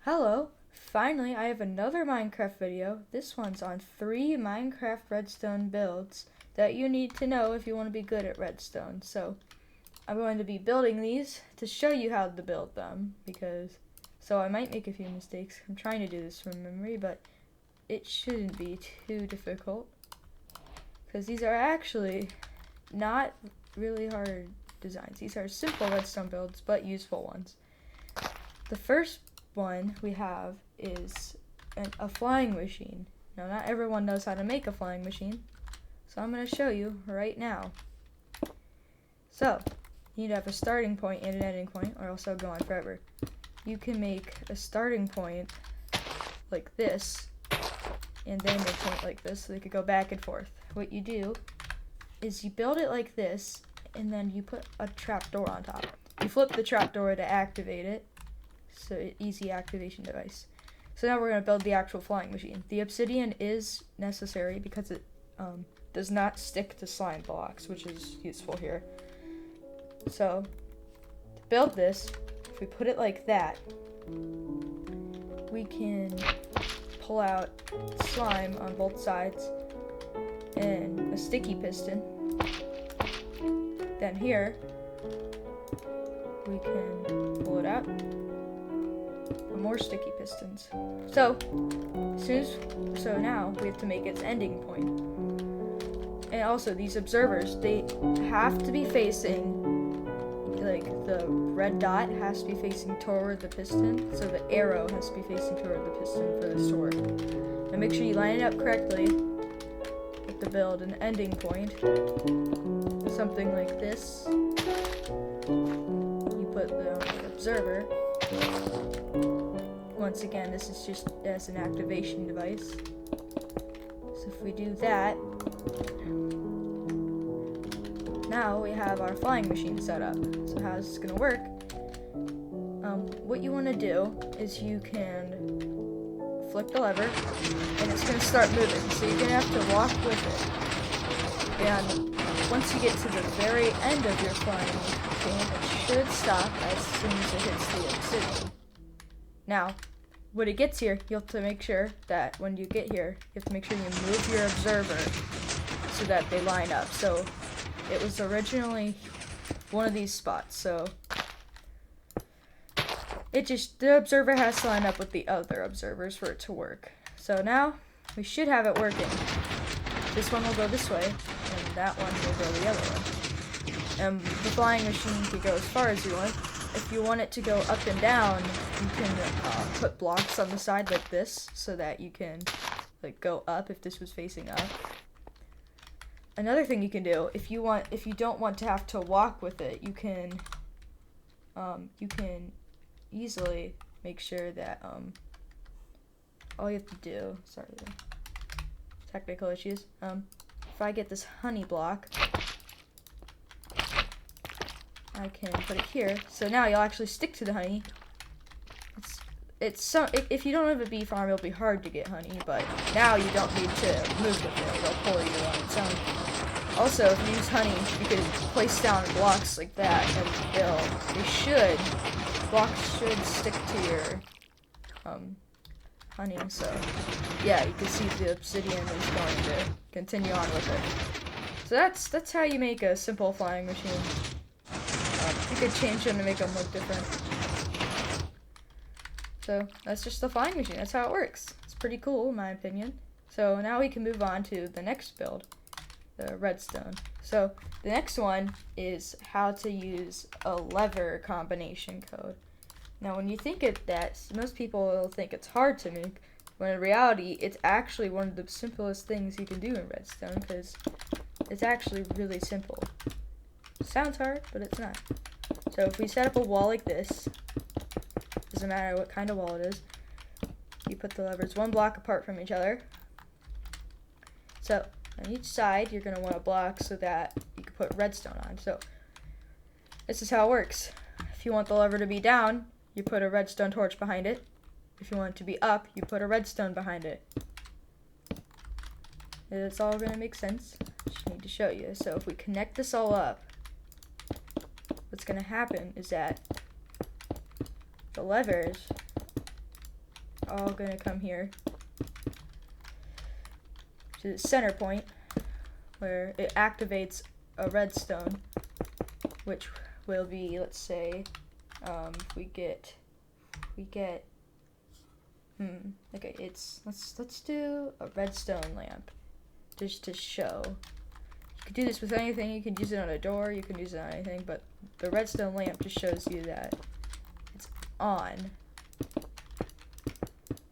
Hello! Finally, I have another Minecraft video. This one's on 3 Minecraft Redstone builds that you need to know if you want to be good at Redstone. So, I'm going to be building these to show you how to build them so I might make a few mistakes. I'm trying to do this from memory, but it shouldn't be too difficult because these are actually not really hard designs. These are simple Redstone builds, but useful ones. The first one we have is a flying machine. Now, not everyone knows how to make a flying machine, so I'm going to show you right now. So, you need to have a starting point and an ending point, or else it'll go on forever. You can make a starting point like this, and then a point like this, so they could go back and forth. What you do is you build it like this, and then you put a trapdoor on top. You flip the trapdoor to activate it. So easy activation device. So now we're going to build the actual flying machine. The obsidian is necessary because it does not stick to slime blocks, which is useful here. So to build this, if we put it like that, we can pull out slime on both sides and a sticky piston. Then here we can pull it out. More sticky pistons. So now we have to make its ending point. And also these observers, they have to be facing, like the red dot has to be facing toward the piston, so the arrow has to be facing toward the piston for this to work. And make sure you line it up correctly with the build and ending point. Something like this. You put the observer. Once again, this is just as an activation device. So if we do that, now we have our flying machine set up. So how's this gonna work? What you want to do is you can flick the lever, and it's gonna start moving. So you're gonna have to walk with it. And once you get to the very end of your flying machine, it should stop as soon as it hits the obsidian. Now, when it gets here, you have to make sure that when you get here, you have to make sure you move your observer so that they line up. So it was originally one of these spots, so the observer has to line up with the other observers for it to work. So now we should have it working. This one will go this way, and that one will go the other way. And the flying machine can go as far as you want. If you want it to go up and down, you can put blocks on the side like this, so that you can go up if this was facing up. Another thing you can do, if you don't want to have to walk with it, you can easily make sure that all you have to do. Sorry, technical issues. If I get this honey block, I can put it here, so now you'll actually stick to the honey. If you don't have a bee farm, it'll be hard to get honey, but now you don't need to move with it. It'll pour you on its own. Also, if you use honey, you can place down blocks like that, and blocks should stick to your honey. So yeah, you can see the obsidian is going to continue on with it. So that's how you make a simple flying machine. You could change them to make them look different. So that's just the flying machine. That's how it works. It's pretty cool, in my opinion. So now we can move on to the next build, the redstone. So the next one is how to use a lever combination code. Now when you think of that, most people will think it's hard to make, when in reality it's actually one of the simplest things you can do in redstone, because it's actually really simple. Sounds hard, but it's not. So if we set up a wall like this, doesn't matter what kind of wall it is, you put the levers one block apart from each other. So on each side, you're going to want a block so that you can put redstone on. So this is how it works. If you want the lever to be down, you put a redstone torch behind it. If you want it to be up, you put a redstone behind it. It's all going to make sense. Just need to show you. So if we connect this all up, what's going to happen is that the levers all gonna come here to the center point where it activates a redstone, which will be, let's say, we get okay, let's do a redstone lamp just to show. You can do this with anything. You can use it on a door, you can use it on anything, but the redstone lamp just shows you that it's on.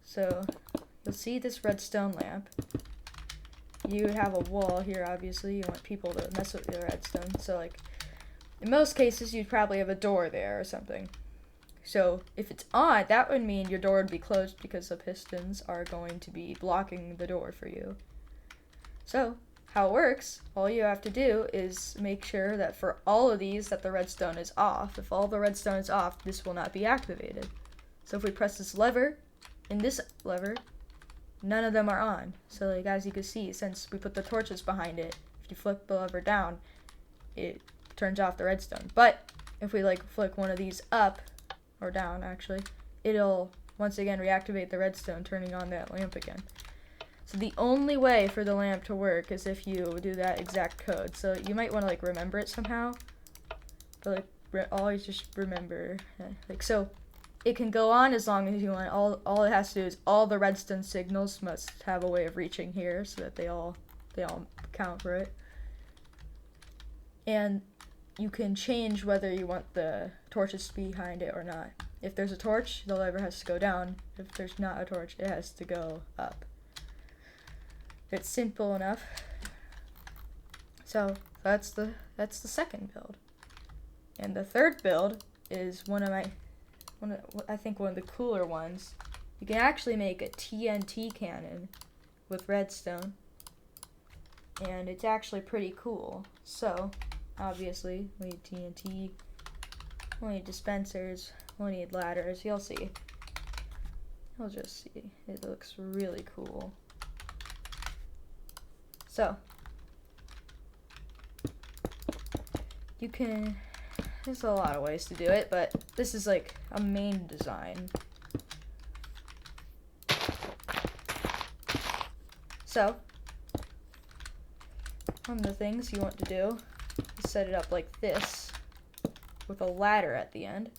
So you'll see this redstone lamp. You have a wall here, obviously. You want people to mess with your redstone. So, like, in most cases, you'd probably have a door there or something. So if it's on, that would mean your door would be closed because the pistons are going to be blocking the door for you. So how it works, all you have to do is make sure that for all of these that the redstone is off. If all the redstone is off, this will not be activated. So if we press this lever and this lever, none of them are on. So like as you can see, since we put the torches behind it, if you flip the lever down, it turns off the redstone. But if we like flick one of these up, or down actually, it'll once again reactivate the redstone, turning on that lamp again. So the only way for the lamp to work is if you do that exact code. So you might want to like remember it somehow, but like always just remember, like, so it can go on as long as you want. All it has to do is all the redstone signals must have a way of reaching here so that they all count for it. And you can change whether you want the torches to be behind it or not. If there's a torch, the lever has to go down. If there's not a torch, it has to go up. It's simple enough. So that's the second build. And the third build is I think one of the cooler ones. You can actually make a TNT cannon with redstone, and it's actually pretty cool. So obviously, we need TNT, we'll need dispensers, we'll need ladders, you'll see. You'll just see. It looks really cool. So, there's a lot of ways to do it, but this is like a main design. So, one of the things you want to do, set it up like this with a ladder at the end.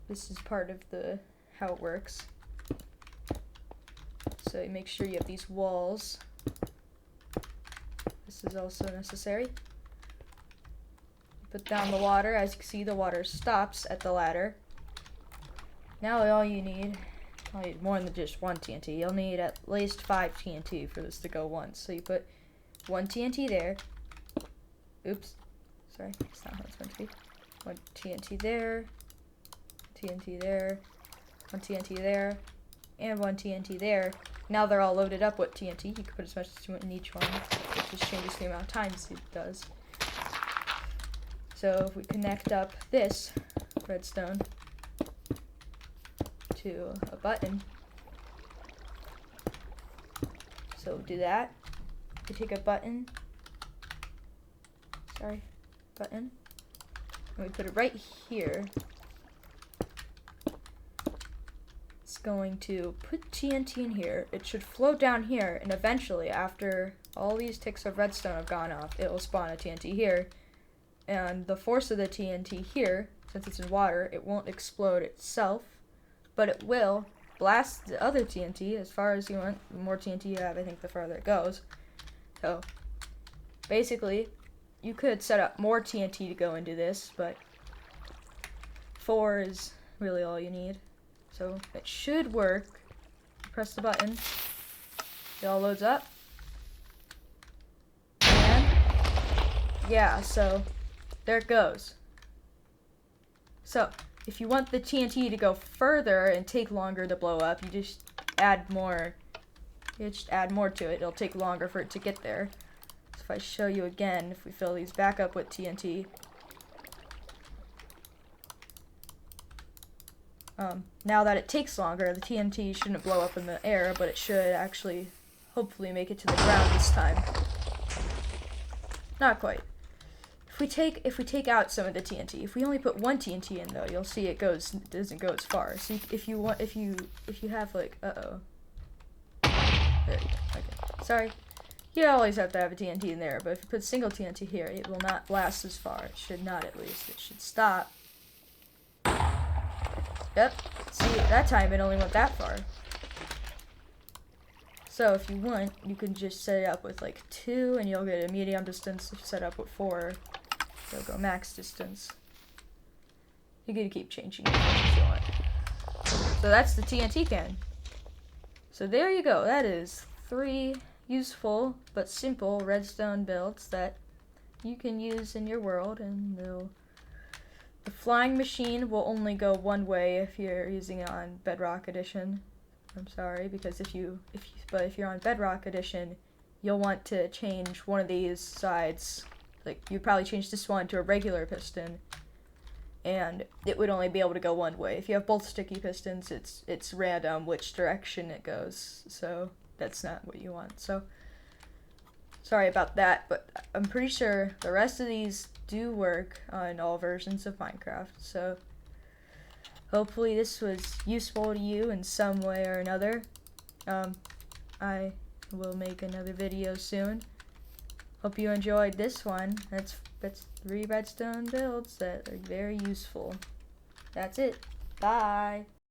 This is part of how it works. So you make sure you have these walls. This is also necessary. Put down the water. As you can see, the water stops at the ladder. Now I'll need more than just one TNT. You'll need at least 5 TNT for this to go once. So you put 1 TNT there. Oops. Sorry, that's not how it's meant to be. 1 TNT there. TNT there. 1 TNT there. And 1 TNT there. Now they're all loaded up with TNT. You can put as much as you want in each one. It just changes the amount of times it does. So if we connect up this redstone to a button. So do that. We take a button. And we put it right here. It's going to put TNT in here. It should flow down here, and eventually, after all these ticks of redstone have gone off, it will spawn a TNT here. And the force of the TNT here, since it's in water, it won't explode itself, but it will blast the other TNT as far as you want. The more TNT you have, I think the farther it goes. So basically, you could set up more TNT to go into this, but 4 is really all you need. So it should work. Press the button. It all loads up. And yeah, so there it goes. So if you want the TNT to go further and take longer to blow up, you just add more. You just add more to it. It'll take longer for it to get there. So if I show you again, if we fill these back up with TNT. Now that it takes longer, the TNT shouldn't blow up in the air, but it should actually hopefully make it to the ground this time. Not quite. If we take out some of the TNT, if we only put one TNT in though, you'll see it doesn't go as far. So if you have like there you go. Okay. Sorry. You always have to have a TNT in there, but if you put single TNT here, it will not last as far. It should not, at least. It should stop. Yep. See, that time it only went that far. So if you want, you can just set it up with like 2 and you'll get a medium distance. If you set up with 4, you'll go max distance. You can keep changing it if you want. So that's the TNT can. So there you go. That is 3 useful but simple redstone builds that you can use in your world, and the flying machine will only go one way if you're using it on Bedrock Edition. I'm sorry, because if you're on Bedrock Edition, you'll want to change one of these sides. Like, you'd probably change this one to a regular piston, and it would only be able to go one way. If you have both sticky pistons, it's random which direction it goes, so that's not what you want. So sorry about that, but I'm pretty sure the rest of these do work on all versions of Minecraft. So hopefully this was useful to you in some way or another. I will make another video soon. Hope you enjoyed this one. That's 3 redstone builds that are very useful. That's it. Bye.